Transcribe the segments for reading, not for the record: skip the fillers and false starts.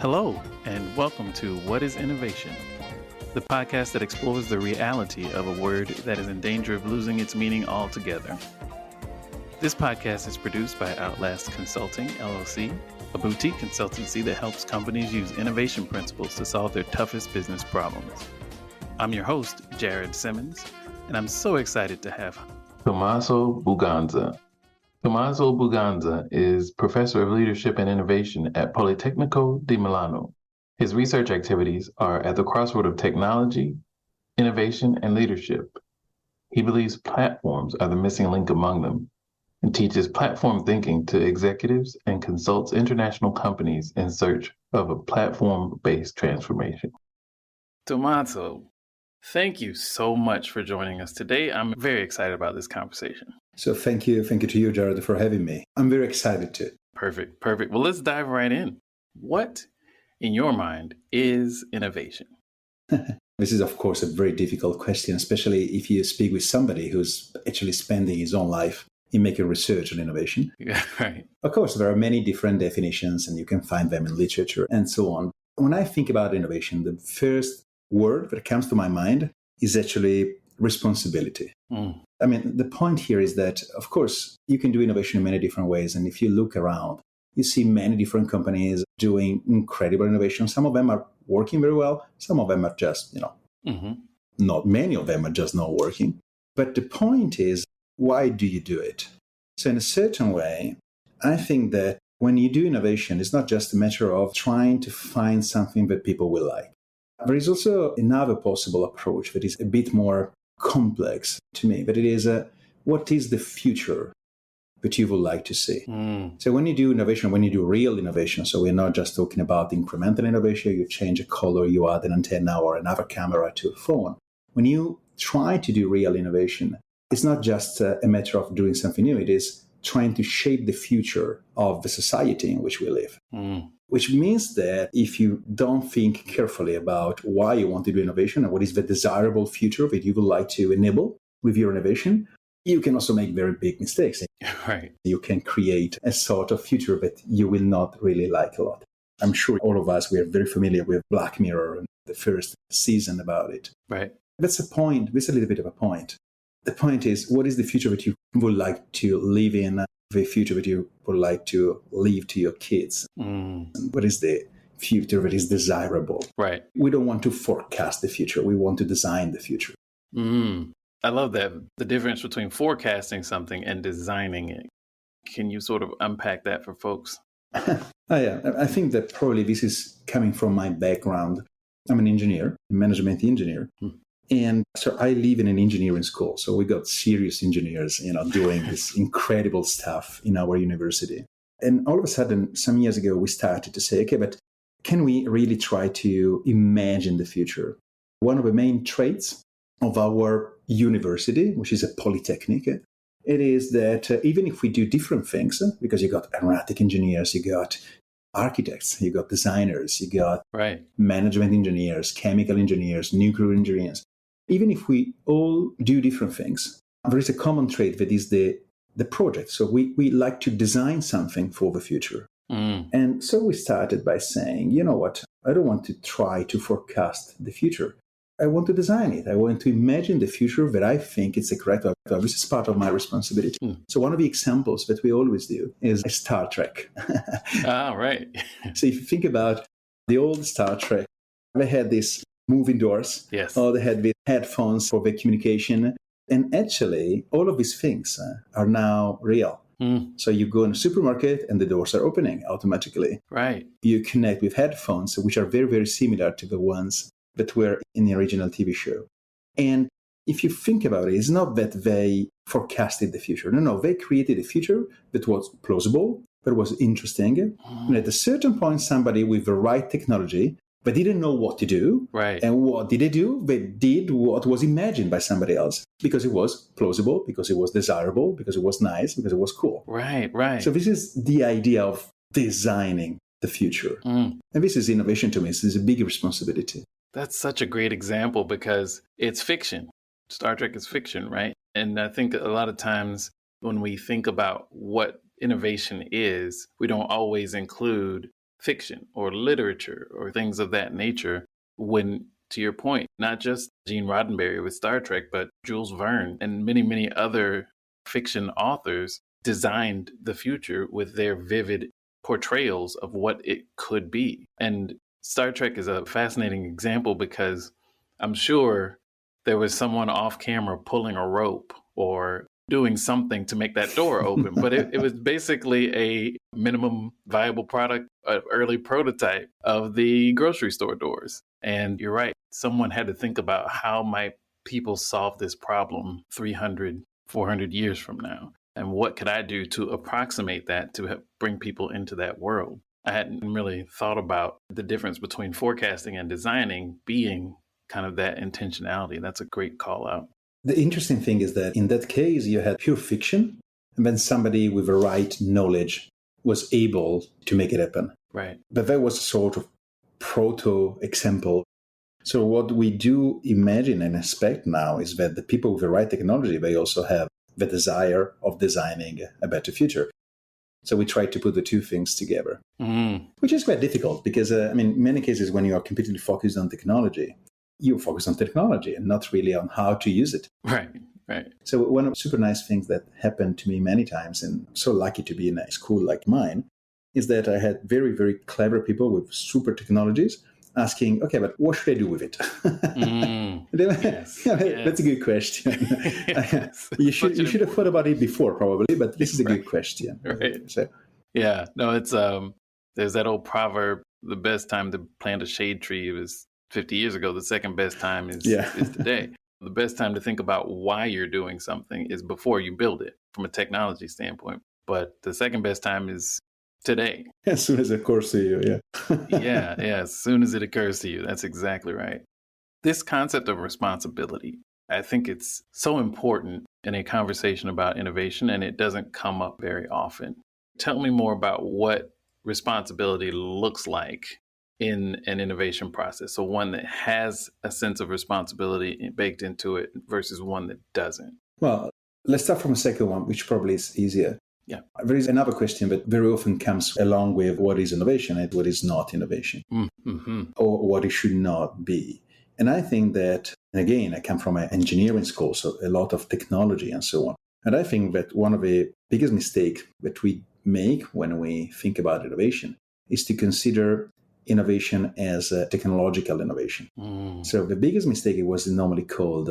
Hello, and welcome to What is Innovation? The podcast that explores the reality of a word that is in danger of losing its meaning altogether. This podcast is produced by Outlast Consulting, LLC, a boutique consultancy that helps companies use innovation principles to solve their toughest business problems. I'm your host, Jared Simmons, and I'm so excited to have Tommaso Buganza. Tommaso Buganza is Professor of Leadership and Innovation at Politecnico di Milano. His research activities are at the crossroad of technology, innovation, and leadership. He believes platforms are the missing link among them and teaches platform thinking to executives and consults international companies in search of a platform-based transformation. Tommaso. Thank you so much for joining us today. I'm very excited about this conversation. So thank you to you, Jared, for having me. I'm very excited too. Perfect. Well, let's dive right in. What, in your mind, is innovation? This is, of course, a very difficult question, especially if you speak with somebody who's actually spending his own life in making research on innovation. Yeah, right. Of course, there are many different definitions, and you can find them in literature and so on. When I think about innovation, the first word that comes to my mind is actually responsibility. I mean, the point here is that, of course, you can do innovation in many different ways. And if you look around, you see many different companies doing incredible innovation. Some of them are working very well. Some of them are just, not many of them are just not working. But the point is, why do you do it? So in a certain way, I think that when you do innovation, it's not just a matter of trying to find something that people will like. There is also another possible approach that is a bit more complex to me, but it is what is the future that you would like to see? So when you do innovation, when you do real innovation, so we're not just talking about incremental innovation, you change a color, you add an antenna or another camera to a phone. When you try to do real innovation, it's not just a matter of doing something new, it is trying to shape the future of the society in which we live. Which means that if you don't think carefully about why you want to do innovation and what is the desirable future that you would like to enable with your innovation, you can also make very big mistakes. Right. You can create a sort of future that you will not really like a lot. I'm sure all of us, we are very familiar with Black Mirror and the first season about it. Right. That's a point. That's a little bit of a point. The point is, what is the future that you would like to live in? The future that you would like to leave to your kids? What is the future that is desirable? Right. We don't want to forecast the future. We want to design the future. I love that. The difference between forecasting something and designing it. Can you sort of unpack that for folks? Yeah. I think that probably this is coming from my background. I'm an engineer, a management engineer. And so I live in an engineering school. So we got serious engineers, doing this incredible stuff in our university. And all of a sudden, some years ago, we started to say, okay, but can we really try to imagine the future? One of the main traits of our university, which is a polytechnic, it is that even if we do different things, because you got aeronautic engineers, you got architects, you got designers, you got management engineers, chemical engineers, nuclear engineers. Even if we all do different things, there is a common trait that is the project. So we like to design something for the future. And so we started by saying, you know what, I don't want to try to forecast the future. I want to design it. I want to imagine the future that I think is the correct one. This is part of my responsibility. So one of the examples that we always do is Star Trek. Right. So if you think about the old Star Trek, they had this moving doors. Yes. Or they had the headphones for the communication. And actually, all of these things are now real. So you go in a supermarket and the doors are opening automatically. Right. You connect with headphones, which are very, very similar to the ones that were in the original TV show. And if you think about it, it's not that they forecasted the future. No, they created a future that was plausible, that was interesting. And at a certain point, somebody with the right technology, but didn't know what to do. Right. And what did they do? They did what was imagined by somebody else because it was plausible, because it was desirable, because it was nice, because it was cool. Right. So this is the idea of designing the future. And this is innovation to me. This is a big responsibility. That's such a great example because it's fiction. Star Trek is fiction, right? And I think a lot of times when we think about what innovation is, we don't always include fiction or literature or things of that nature when, to your point, not just Gene Roddenberry with Star Trek, but Jules Verne and many, many other fiction authors designed the future with their vivid portrayals of what it could be. And Star Trek is a fascinating example because I'm sure there was someone off camera pulling a rope or doing something to make that door open. But it was basically a minimum viable product, an early prototype of the grocery store doors. And you're right. Someone had to think about how might people solve this problem 300, 400 years from now? And what could I do to approximate that to bring people into that world? I hadn't really thought about the difference between forecasting and designing being kind of that intentionality. That's a great call out. The interesting thing is that in that case, you had pure fiction, and then somebody with the right knowledge was able to make it happen. Right. But that was a sort of proto-example. So what we do imagine and expect now is that the people with the right technology, they also have the desire of designing a better future. So we try to put the two things together, which is quite difficult because, in many cases, when you are completely focused on technology, you focus on technology and not really on how to use it. Right. So one of the super nice things that happened to me many times, and I'm so lucky to be in a school like mine, is that I had very, very clever people with super technologies asking, okay, but what should I do with it? Yes. That's a good question. Yes. You should have thought about it before, probably, but this is a good question. Right. So, yeah. No, it's there's that old proverb: the best time to plant a shade tree was 50 years ago. The second best time is today. The best time to think about why you're doing something is before you build it from a technology standpoint. But the second best time is today. As soon as it occurs to you, yeah. As soon as it occurs to you. That's exactly right. This concept of responsibility, I think it's so important in a conversation about innovation, and it doesn't come up very often. Tell me more about what responsibility looks like in an innovation process. So one that has a sense of responsibility baked into it versus one that doesn't. Well, let's start from the second one, which probably is easier. Yeah. There is another question that very often comes along with what is innovation and what is not innovation, or what it should not be. And I think that, and again, I come from an engineering school, so a lot of technology and so on. And I think that one of the biggest mistakes that we make when we think about innovation is to consider innovation as a technological innovation. So the biggest mistake was normally called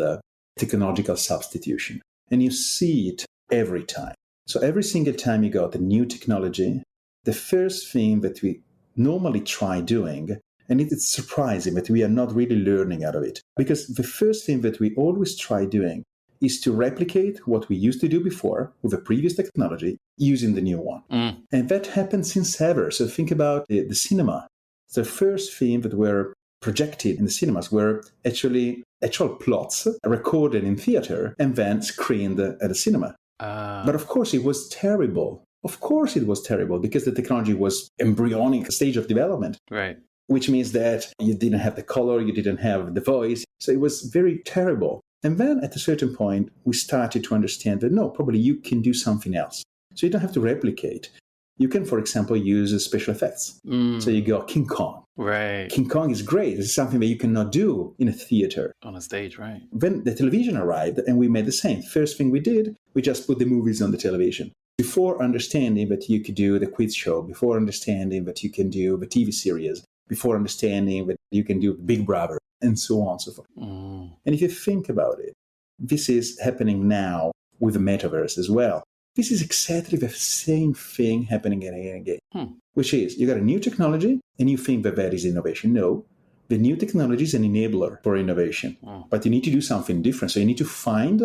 technological substitution. And you see it every time. So every single time you got a new technology, the first thing that we normally try doing, and it's surprising that we are not really learning out of it, because the first thing that we always try doing is to replicate what we used to do before with the previous technology using the new one. And that happens since ever. So think about the cinema. The first thing that were projected in the cinemas were actual plots recorded in theater and then screened at the cinema. But of course, it was terrible. Of course, it was terrible because the technology was embryonic stage of development. Right. Which means that you didn't have the color, you didn't have the voice. So it was very terrible. And then at a certain point, we started to understand that no, probably you can do something else. So you don't have to replicate. You can, for example, use special effects. So you go King Kong. Right. King Kong is great. It's something that you cannot do in a theater. On a stage, right. Then the television arrived and we made the same. First thing we did, we just put the movies on the television. Before understanding that you could do the quiz show, before understanding that you can do the TV series, before understanding that you can do Big Brother, and so on and so forth. And if you think about it, this is happening now with the metaverse as well. This is exactly the same thing happening again and again, which is you got a new technology and you think that that is innovation. No, the new technology is an enabler for innovation, but you need to do something different. So you need to find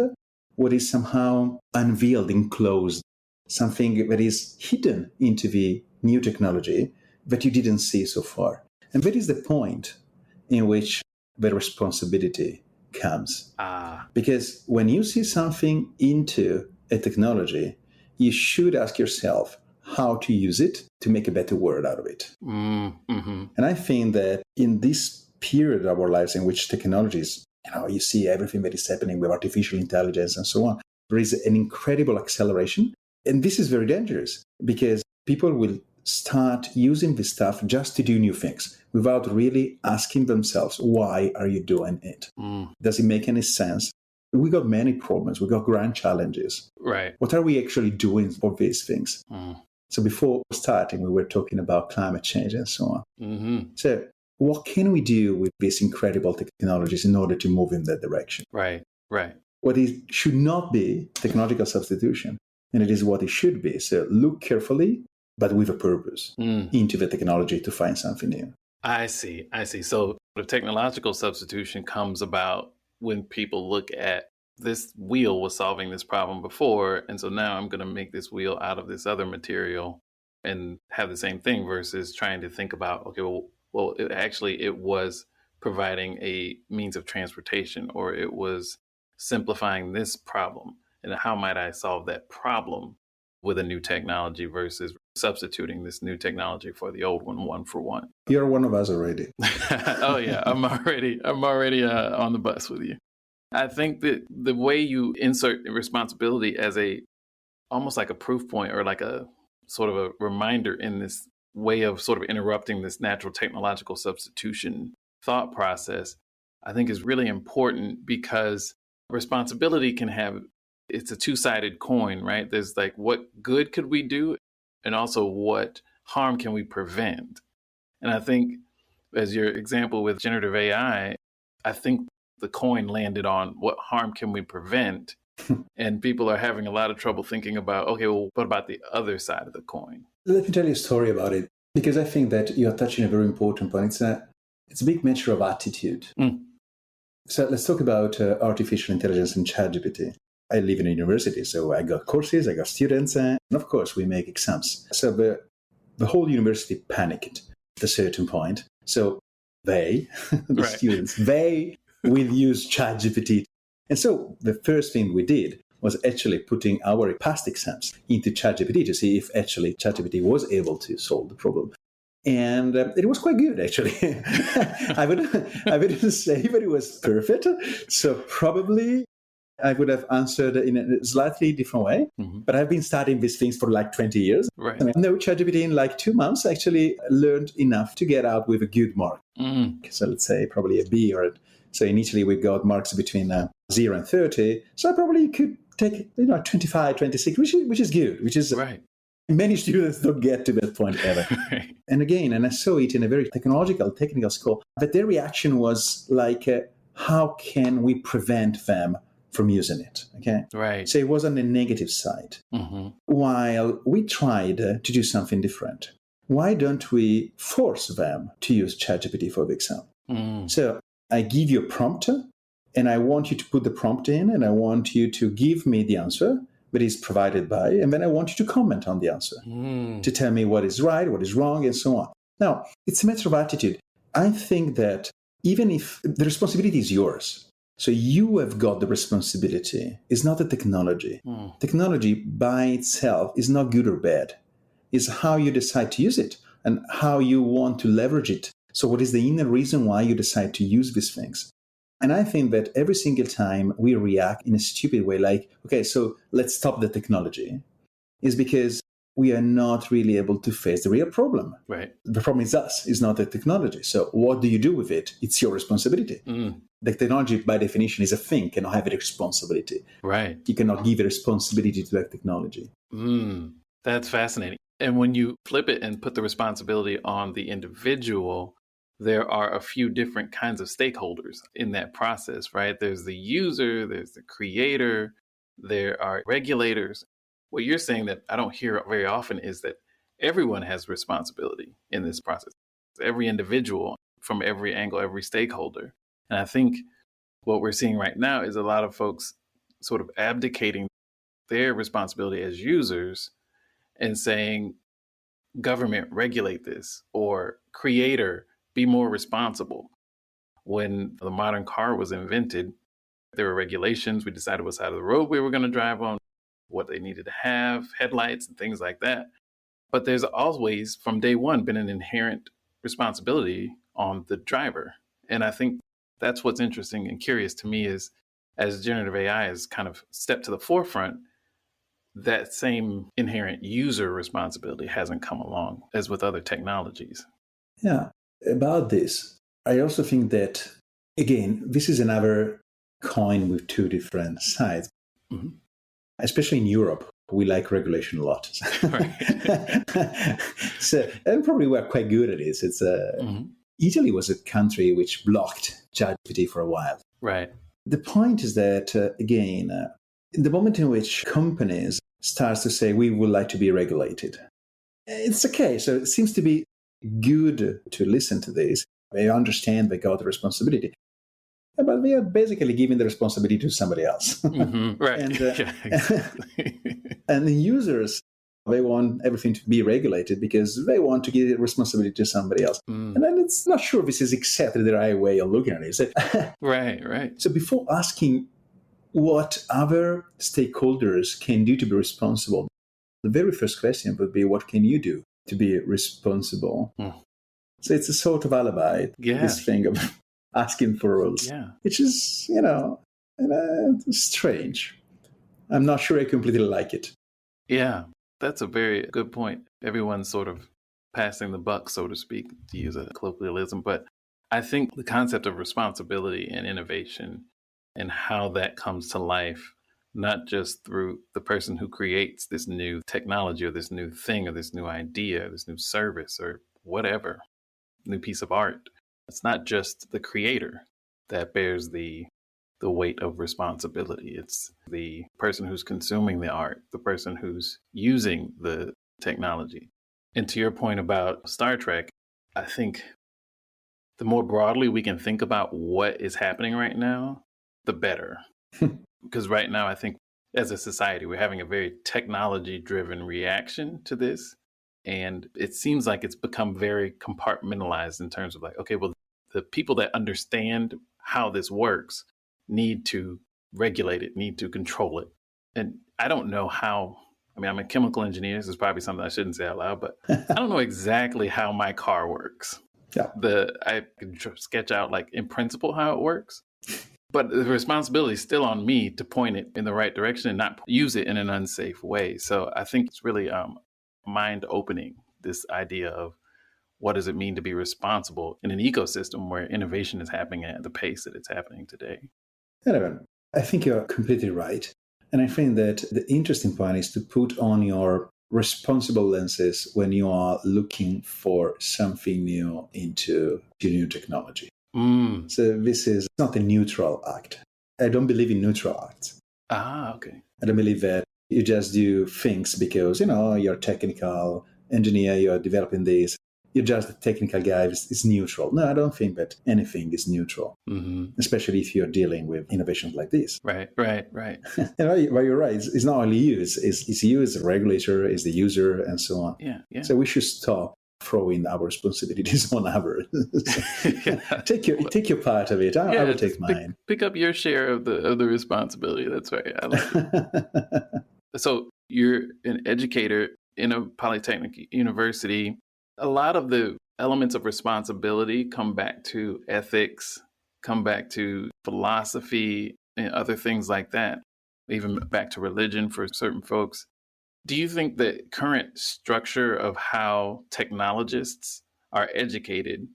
what is somehow unveiled, enclosed, something that is hidden into the new technology that you didn't see so far. And that is the point in which the responsibility comes. Because when you see something into a technology, you should ask yourself how to use it to make a better world out of it. And I think that in this period of our lives in which technologies, you see everything that is happening with artificial intelligence and so on, there is an incredible acceleration. And this is very dangerous because people will start using this stuff just to do new things without really asking themselves, why are you doing it? Does it make any sense? We got many problems. We got grand challenges. Right. What are we actually doing for these things? So before starting, we were talking about climate change and so on. Mm-hmm. So what can we do with these incredible technologies in order to move in that direction? Right. What it should not be technological substitution, and it is what it should be. So look carefully, but with a purpose into the technology to find something new. I see. So the technological substitution comes about when people look at this wheel was solving this problem before, and so now I'm going to make this wheel out of this other material and have the same thing versus trying to think about, okay, well, it was providing a means of transportation, or it was simplifying this problem, and how might I solve that problem with a new technology versus substituting this new technology for the old one for one. You're one of us already. Oh yeah, I'm already on the bus with you. I think that the way you insert responsibility as almost like a proof point or like a sort of a reminder in this way of sort of interrupting this natural technological substitution thought process, I think is really important, because responsibility it's a two-sided coin, right? There's like, what good could we do? And also, what harm can we prevent? And I think, as your example with generative AI, I think the coin landed on what harm can we prevent? And people are having a lot of trouble thinking about, okay, well, what about the other side of the coin? Let me tell you a story about it, because I think that you're touching a very important point. It's a big matter of attitude. So let's talk about artificial intelligence and ChatGPT. I live in a university, so I got courses, I got students, and of course we make exams. So the whole university panicked at a certain point. So the students, they will use ChatGPT. And so the first thing we did was actually putting our past exams into ChatGPT to see if actually ChatGPT was able to solve the problem. And it was quite good, actually. I wouldn't say that it was perfect. So probably I would have answered in a slightly different way. But I've been studying these things for like 20 years. Right. I know ChatGPT in like 2 months actually learned enough to get out with a good mark. So let's say probably a B so initially we got marks between 0 and 30. So I probably could take 25, 26, which is good, which is right. Many students don't get to that point ever. Right. And again, and I saw it in a very technical school, that their reaction was like, how can we prevent them from using it? Okay. Right. So it was on the negative side. While we tried to do something different. Why don't we force them to use ChatGPT for the exam? So I give you a prompt, and I want you to put the prompt in, and I want you to give me the answer that is provided by, and then I want you to comment on the answer, to tell me what is right, what is wrong, and so on. Now, it's a matter of attitude. I think that even if the responsibility is yours, so you have got the responsibility, it's not the technology. Technology by itself is not good or bad. It's how you decide to use it and how you want to leverage it. So what is the inner reason why you decide to use these things? And I think that every single time we react in a stupid way, like, okay, so let's stop the technology, is because we are not really able to face the real problem. Right. The problem is us, it's not the technology. So what do you do with it? It's your responsibility. The technology, by definition, is a thing, cannot have a responsibility. Right. You cannot give a responsibility to that technology. That's fascinating. And when you flip it and put the responsibility on the individual, there are a few different kinds of stakeholders in that process, right? There's the user, there's the creator, there are regulators. What you're saying that I don't hear very often is that everyone has responsibility in this process. Every individual from every angle, every stakeholder. And I think what we're seeing right now is a lot of folks sort of abdicating their responsibility as users and saying, government, regulate this, or creator, be more responsible. When the modern car was invented, there were regulations. We decided what side of the road we were going to drive on, what they needed to have, headlights and things like that. But there's always, from day one, been an inherent responsibility on the driver. And I think that's what's interesting and curious to me is, as generative AI has kind of stepped to the forefront, that same inherent user responsibility hasn't come along as with other technologies. Yeah, about this, I also think that, again, this is another coin with two different sides. Mm-hmm. Especially in Europe, we like regulation a lot. Right. So, and probably we're quite good at it. Italy was a country which blocked ChatGPT for a while. Right. The point is that, again, the moment in which companies start to say, we would like to be regulated, it's okay. So it seems to be good to listen to this. They understand they got the responsibility. But they are basically giving the responsibility to somebody else. Mm-hmm. Right. And, yeah, exactly. and the users, they want everything to be regulated because they want to give the responsibility to somebody else. And then it's not sure this is exactly the right way of looking at it. So, right. So before asking what other stakeholders can do to be responsible, the very first question would be, what can you do to be responsible? So it's a sort of alibi, this thing of asking for rules, which is, strange. I'm not sure I completely like it. Yeah, that's a very good point. Everyone's sort of passing the buck, so to speak, to use a colloquialism. But I think the concept of responsibility and innovation and how that comes to life, not just through the person who creates this new technology or this new thing or this new idea, or this new service or whatever, new piece of art. It's not just the creator that bears the weight of responsibility. It's the person who's consuming the art, the person who's using the technology. And to your point about Star Trek, I think the more broadly we can think about what is happening right now, the better. Because right now, I think as a society, we're having a very technology-driven reaction to this. And it seems like it's become very compartmentalized in terms of like, okay, well, the people that understand how this works need to regulate it, need to control it. And I don't know how, I'm a chemical engineer. This is probably something I shouldn't say out loud, but I don't know exactly how my car works. Yeah. I can sketch out like in principle how it works, but the responsibility is still on me to point it in the right direction and not use it in an unsafe way. So I think it's really mind-opening, this idea of what does it mean to be responsible in an ecosystem where innovation is happening at the pace that it's happening today. I think you're completely right. And I think that the interesting point is to put on your responsible lenses when you are looking for something new into new technology. So this is not a neutral act. I don't believe in neutral acts. Okay. I don't believe that you just do things because, you're a technical engineer, you're developing this. You're just a technical guy, it's neutral. No, I don't think that anything is neutral, especially if you're dealing with innovations like this. Right. Well, you're right. It's not only you, it's you as a regulator, it's the user, and so on. Yeah. So we should stop throwing our responsibilities on others. Take your part of it. I will take mine. Pick up your share of the responsibility. That's right. I like it. So you're an educator in a Polytechnic university. A lot of the elements of responsibility come back to ethics, come back to philosophy and other things like that, even back to religion for certain folks. Do you think the current structure of how technologists are educated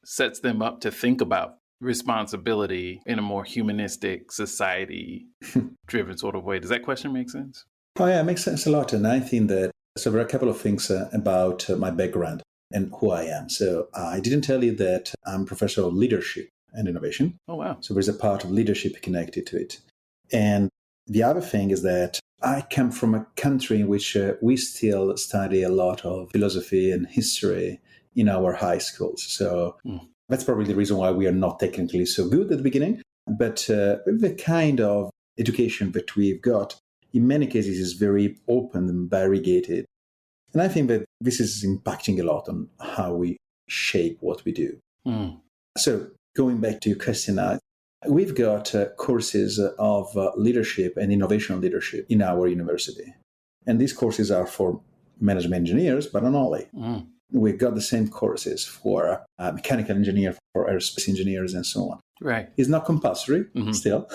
sets them up to think about responsibility in a more humanistic, society-driven sort of way? Does that question make sense? Oh, yeah, it makes sense a lot. And I think that there are a couple of things about my background and who I am. So I didn't tell you that I'm professor of leadership and innovation. Oh, wow. So there's a part of leadership connected to it. And the other thing is that I come from a country in which we still study a lot of philosophy and history in our high schools. So that's probably the reason why we are not technically so good at the beginning. But the kind of education that we've got, in many cases, is very open and variegated. And I think that this is impacting a lot on how we shape what we do. So going back to your question now, we've got courses of leadership and innovation leadership in our university. And these courses are for management engineers, but not only. We've got the same courses for mechanical engineers, for aerospace engineers, and so on. Right. It's not compulsory still.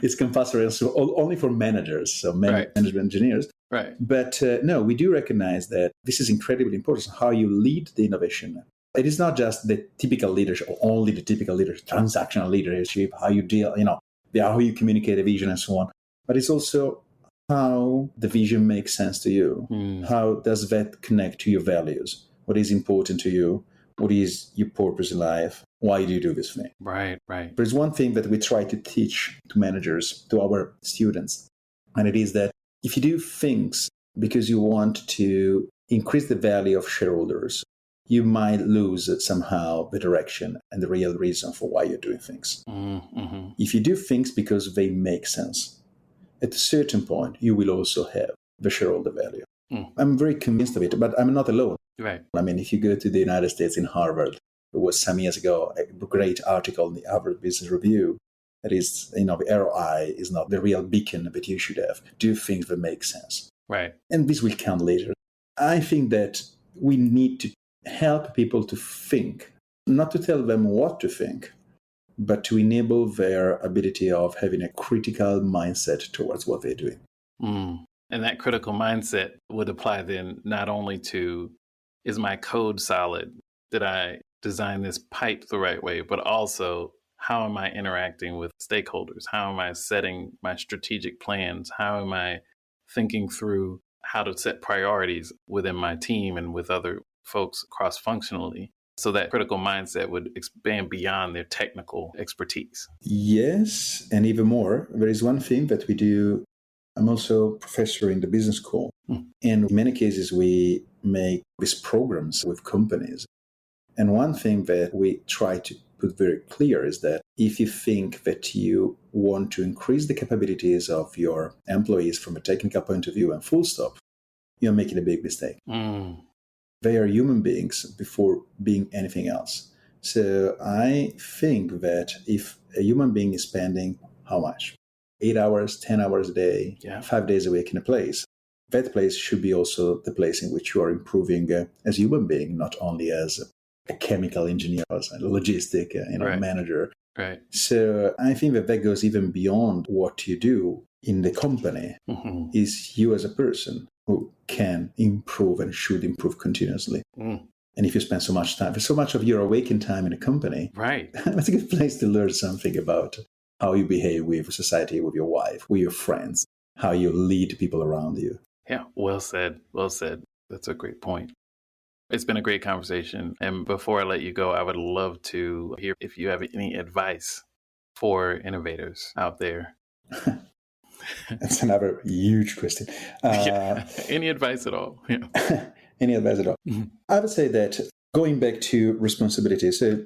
It's compulsory also only for managers, so management engineers. Right. But no, we do recognize that this is incredibly important, how you lead the innovation. It is not just the typical leadership, or only the typical leadership, transactional leadership, how you deal, how you communicate a vision and so on. But it's also how the vision makes sense to you. How does that connect to your values? What is important to you? What is your purpose in life? Why do you do this thing? Right. There's one thing that we try to teach to managers, to our students, and it is that if you do things because you want to increase the value of shareholders, you might lose somehow the direction and the real reason for why you're doing things. If you do things because they make sense, at a certain point, you will also have the shareholder value. I'm very convinced of it, but I'm not alone. Right. I mean, if you go to the United States, in Harvard, there was some years ago a great article in the Harvard Business Review that is, the ROI is not the real beacon that you should have. Do things that make sense. Right. And this will come later. I think that we need to help people to think, not to tell them what to think, but to enable their ability of having a critical mindset towards what they're doing. And that critical mindset would apply then not only to, is my code solid? Did I design this pipe the right way? But also, how am I interacting with stakeholders? How am I setting my strategic plans? How am I thinking through how to set priorities within my team and with other folks cross-functionally? So that critical mindset would expand beyond their technical expertise. Yes, and even more. There is one thing that we do. I'm also a professor in the business school. And in many cases, we make these programs with companies. And one thing that we try to put very clear is that if you think that you want to increase the capabilities of your employees from a technical point of view and full stop, you're making a big mistake. They are human beings before being anything else. So I think that if a human being is spending how much? 8 hours, 10 hours a day, 5 days a week in a place, that place should be also the place in which you are improving as a human being, not only as a chemical engineer, as a logistic manager. Right. So I think that goes even beyond what you do in the company. Is you as a person who can improve and should improve continuously. And if you spend so much time, so much of your awakened time in a company, right, that's a good place to learn something about how you behave with society, with your wife, with your friends, how you lead people around you. Yeah, well said. Well said. That's a great point. It's been a great conversation. And before I let you go, I would love to hear if you have any advice for innovators out there. That's another huge question. Any advice at all? Yeah. Any advice at all? I would say that going back to responsibility. So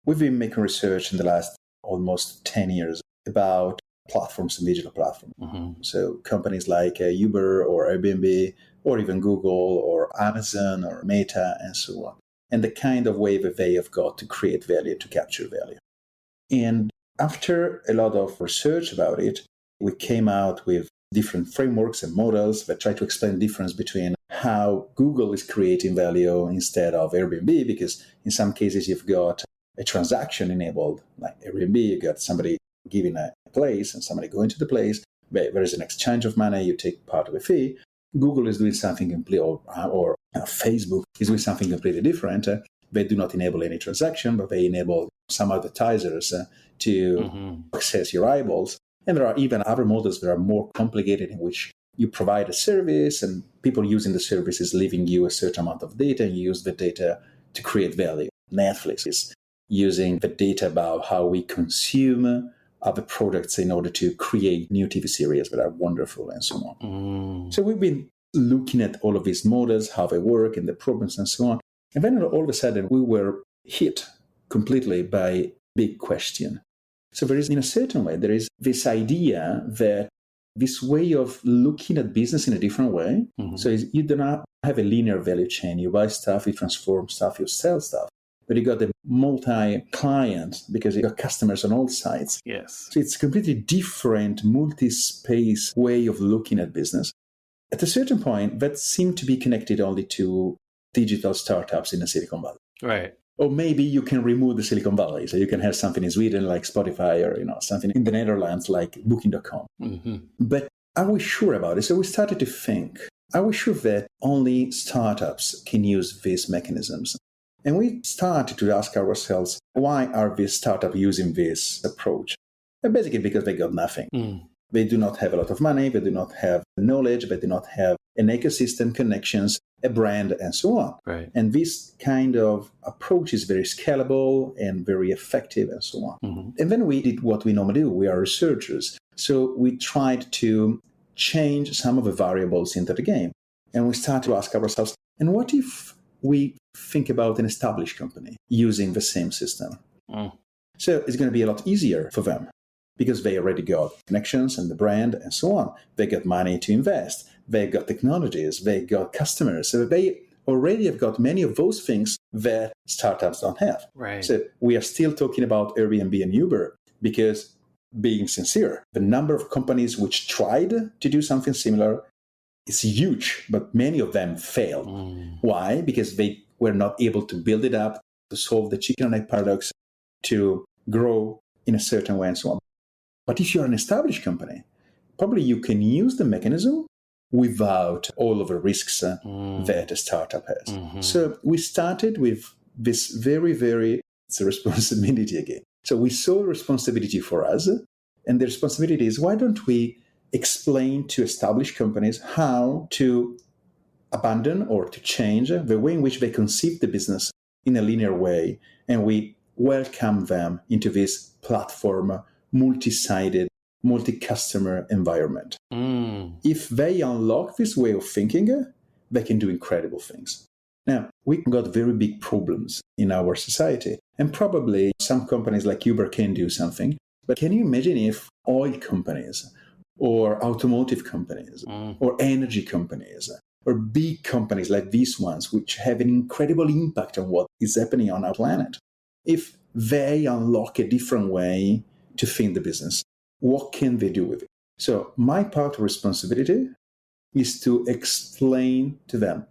we've been making research in the last almost 10 years about platforms and digital platforms. So companies like Uber or Airbnb or even Google or Amazon or Meta and so on. And the kind of way that they have got to create value, to capture value. And after a lot of research about it, we came out with different frameworks and models that try to explain the difference between how Google is creating value instead of Airbnb, because in some cases you've got a transaction enabled, like Airbnb, you got somebody giving a place and somebody going to the place, there is an exchange of money, you take part of a fee. Google is doing something completely, or Facebook is doing something completely different. They do not enable any transaction, but they enable some advertisers to access your eyeballs. And there are even other models that are more complicated, in which you provide a service and people using the service is leaving you a certain amount of data, and you use the data to create value. Netflix is using the data about how we consume other products in order to create new TV series that are wonderful and so on. So we've been looking at all of these models, how they work and the problems and so on. And then all of a sudden we were hit completely by a big question. So there is, in a certain way, there is this idea that this way of looking at business in a different way. So you do not have a linear value chain. You buy stuff, you transform stuff, you sell stuff. But you got the multi-client because you got customers on all sides. Yes. So it's a completely different multi-space way of looking at business. At a certain point, that seemed to be connected only to digital startups in the Silicon Valley. Right. Or maybe you can remove the Silicon Valley. So you can have something in Sweden like Spotify, or something in the Netherlands like Booking.com. Mm-hmm. But are we sure about it? So we started to think, are we sure that only startups can use these mechanisms? And we started to ask ourselves, why are these startups using this approach? And basically because they got nothing. They do not have a lot of money, they do not have knowledge, they do not have an ecosystem, connections, a brand, and so on. Right. And this kind of approach is very scalable and very effective and so on. Mm-hmm. And then we did what we normally do. We are researchers. So we tried to change some of the variables into the game. And we start to ask ourselves, and what if we think about an established company using the same system? So it's going to be a lot easier for them because they already got connections and the brand and so on. They got money to invest. They got technologies. They got customers. So they already have got many of those things that startups don't have. Right. So we are still talking about Airbnb and Uber because, being sincere, the number of companies which tried to do something similar is huge, but many of them failed. Why? Because they were not able to build it up, to solve the chicken and egg paradox, to grow in a certain way and so on. But if you're an established company, probably you can use the mechanism without all of the risks that a startup has. Mm-hmm. So we started with this it's a responsibility again. So we saw a responsibility for us, and the responsibility is, why don't we explain to established companies how to abandon or to change the way in which they conceive the business in a linear way, and we welcome them into this platform, multi-sided, multi-customer environment. If they unlock this way of thinking, they can do incredible things. Now, we got very big problems in our society, and probably some companies like Uber can do something, but can you imagine if oil companies or automotive companies or energy companies or big companies like these ones, which have an incredible impact on what is happening on our planet, if they unlock a different way to think the business, what can they do with it? So my part of responsibility is to explain to them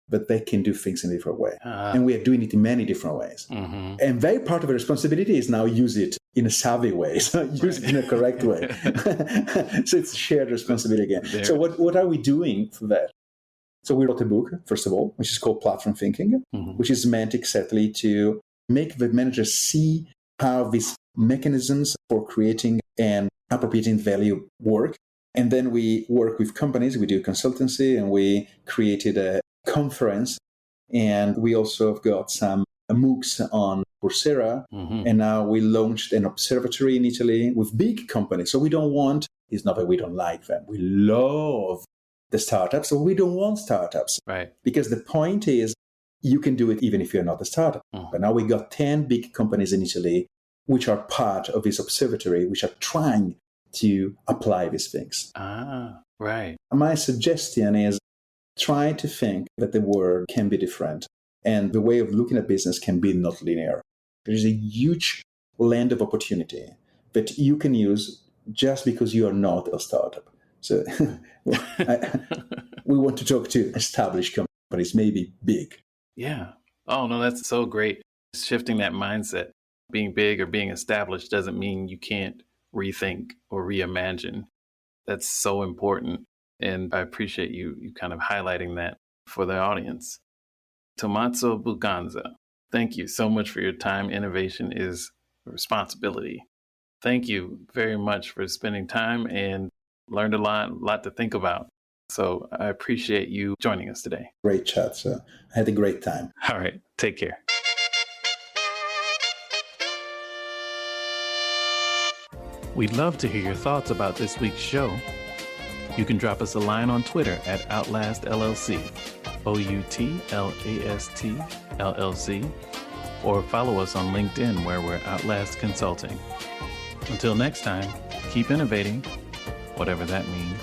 that they can do things in a different way. And we are doing it in many different ways. Mm-hmm. And their part of the responsibility is now use it in a savvy way, so use it in a correct way. So it's shared responsibility again. There. So what are we doing for that? So we wrote a book, first of all, which is called Platform Thinking, which is meant exactly to make the managers see how these mechanisms for creating and appropriating value work. And then we work with companies, we do consultancy, and we created a conference. And we also have got some MOOCs on Coursera. And now we launched an observatory in Italy with big companies. So it's not that we don't like them. We love the startups, so we don't want startups. Right. Because the point is, you can do it even if you're not a startup. But now we got 10 big companies in Italy which are part of this observatory, which are trying to apply these things. Right. My suggestion is try to think that the world can be different and the way of looking at business can be not linear. There is a huge land of opportunity that you can use just because you are not a startup. So we want to talk to established companies, maybe big. Yeah. Oh, no, that's so great. Shifting that mindset. Being big or being established doesn't mean you can't rethink or reimagine. That's so important. And I appreciate you kind of highlighting that for the audience. Tommaso Buganza, thank you so much for your time. Innovation is a responsibility. Thank you very much for spending time and learned a lot to think about. So I appreciate you joining us today. Great chat. So I had a great time. All right. Take care. We'd love to hear your thoughts about this week's show. You can drop us a line on Twitter at OutlastLLC, OUTLAST or follow us on LinkedIn where we're Outlast Consulting. Until next time, keep innovating, whatever that means.